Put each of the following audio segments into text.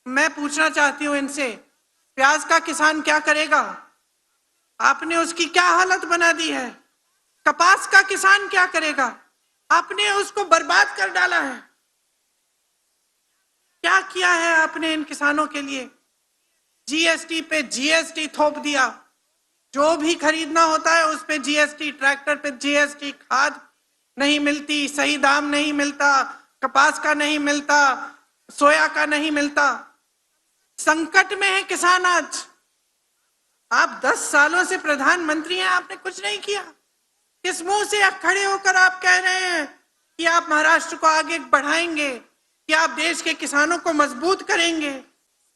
मैं पूछना चाहती हूं इनसे, प्याज का किसान क्या करेगा? आपने उसकी क्या हालत बना दी है। कपास का किसान क्या करेगा? आपने उसको बर्बाद कर डाला है। क्या किया है आपने इन किसानों के लिए? जीएसटी पे जीएसटी थोप दिया। जो भी खरीदना होता है उस पे जीएसटी, ट्रैक्टर पे जीएसटी, खाद नहीं मिलती, सही दाम नहीं मिलता, कपास का नहीं मिलता, सोया का नहीं मिलता। संकट में है किसान आज। आप 10 सालों से प्रधानमंत्री हैं, आपने कुछ नहीं किया। किस मुंह से आप खड़े होकर आप कह रहे हैं कि आप महाराष्ट्र को आगे बढ़ाएंगे, कि आप देश के किसानों को मजबूत करेंगे?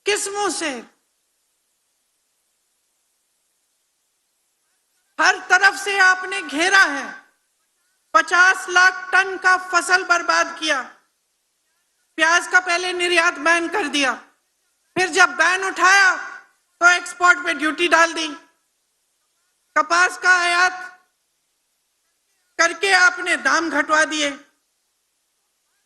किस मुंह से? हर तरफ से आपने घेरा है। 50 लाख टन का फसल बर्बाद किया। प्याज का पहले निर्यात बैन कर दिया, फिर जब बैन उठाया तो एक्सपोर्ट पे ड्यूटी डाल दी। कपास का आयात करके आपने दाम घटवा दिए।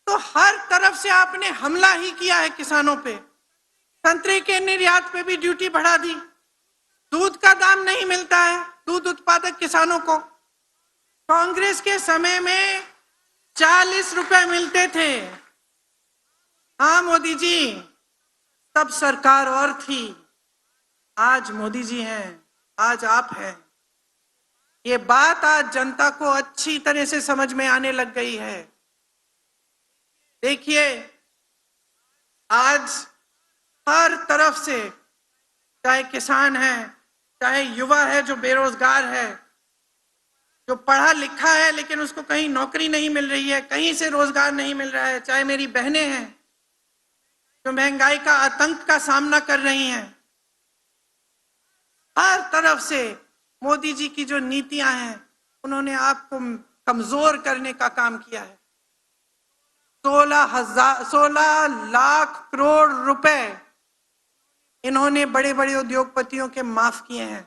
तो हर तरफ से आपने हमला ही किया है किसानों पे। संतरे के निर्यात पे भी ड्यूटी बढ़ा दी। दूध का दाम नहीं मिलता है दूध उत्पादक किसानों को। कांग्रेस के समय में 40 रुपए मिलते थे। हाँ मोदी जी, तब सरकार और थी। आज मोदी जी हैं, आज आप हैं। ये बात आज जनता को अच्छी तरह से समझ में आने लग गई है। देखिए, आज हर तरफ से, चाहे किसान है, चाहे युवा है जो बेरोजगार है, जो पढ़ा लिखा है लेकिन उसको कहीं नौकरी नहीं मिल रही है, कहीं से रोजगार नहीं मिल रहा है, चाहे मेरी बहनें हैं जो महंगाई का आतंक का सामना कर रही हैं, हर तरफ से मोदी जी की जो नीतियां हैं उन्होंने आपको कमजोर करने का काम किया है। 16 लाख करोड़ रुपए इन्होंने बड़े बड़े उद्योगपतियों के माफ किए हैं,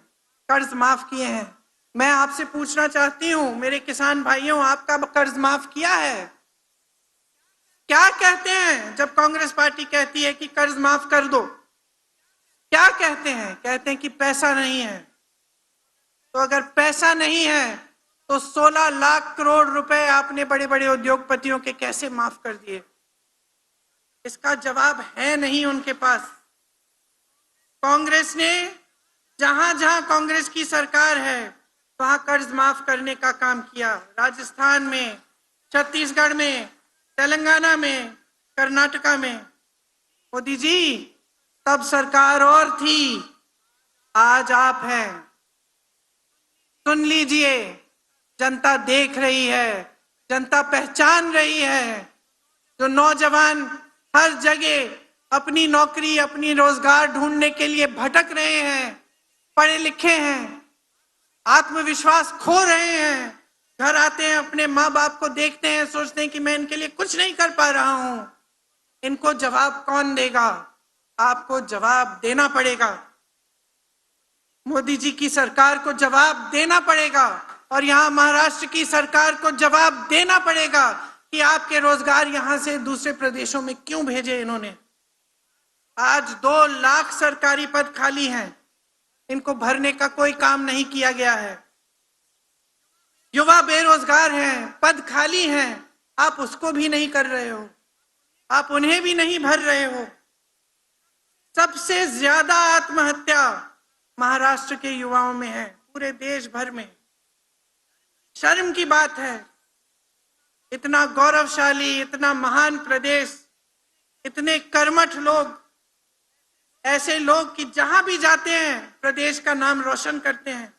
कर्ज माफ किए हैं। मैं आपसे पूछना चाहती हूं मेरे किसान भाइयों, आपका कर्ज माफ किया है? क्या कहते हैं जब कांग्रेस पार्टी कहती है कि कर्ज माफ कर दो? क्या कहते हैं? कहते हैं कि पैसा नहीं है। तो अगर पैसा नहीं है तो 16 लाख करोड़ रुपए आपने बड़े बड़े उद्योगपतियों के कैसे माफ कर दिए? इसका जवाब है नहीं उनके पास। कांग्रेस ने जहां जहां कांग्रेस की सरकार है वहां कर्ज माफ करने का काम किया। राजस्थान में, छत्तीसगढ़ में, तेलंगाना में, कर्नाटका में। मोदी जी, तब सरकार और थी, आज आप हैं। सुन लीजिए, जनता देख रही है, जनता पहचान रही है। जो नौजवान हर जगह अपनी नौकरी, अपनी रोजगार ढूंढने के लिए भटक रहे हैं, पढ़े लिखे हैं, आत्मविश्वास खो रहे हैं, घर आते हैं, अपने माँ बाप को देखते हैं, सोचते हैं कि मैं इनके लिए कुछ नहीं कर पा रहा हूं। इनको जवाब कौन देगा? आपको जवाब देना पड़ेगा। मोदी जी की सरकार को जवाब देना पड़ेगा और यहाँ महाराष्ट्र की सरकार को जवाब देना पड़ेगा कि आपके रोजगार यहां से दूसरे प्रदेशों में क्यों भेजे इन्होंने। आज 2 लाख सरकारी पद खाली हैं, इनको भरने का कोई काम नहीं किया गया है। युवा बेरोजगार हैं, पद खाली हैं, आप उसको भी नहीं कर रहे हो, आप उन्हें भी नहीं भर रहे हो। सबसे ज्यादा आत्महत्या महाराष्ट्र के युवाओं में है, पूरे देश भर में। शर्म की बात है, इतना गौरवशाली, इतना महान प्रदेश, इतने कर्मठ लोग, ऐसे लोग कि जहां भी जाते हैं प्रदेश का नाम रोशन करते हैं।